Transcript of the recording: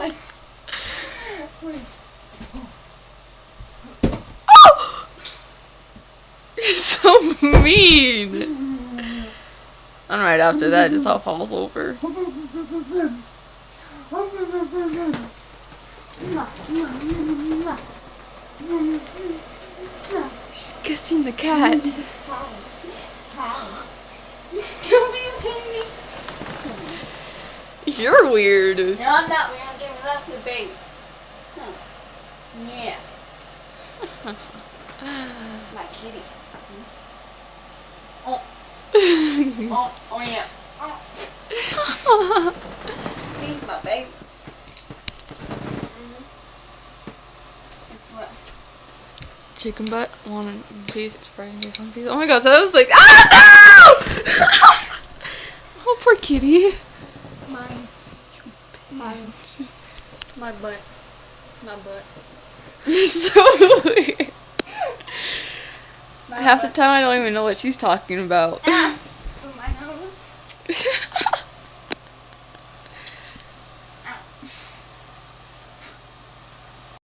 god. Oh! You're so mean. And right after that, it just all falls over. She's kissing the cat. You still being painted? You're weird. No, I'm not. We're gonna give that to the baby. Yeah. It's my kitty. Oh. Oh yeah. See, my baby. It's what? Chicken butt, one piece, fried in one piece. Oh my gosh, that was like, ah, no! Oh, poor kitty. Mine. My butt. My butt. You're so weird. Half the time I don't even know what she's talking about. Ah! Oh, my nose.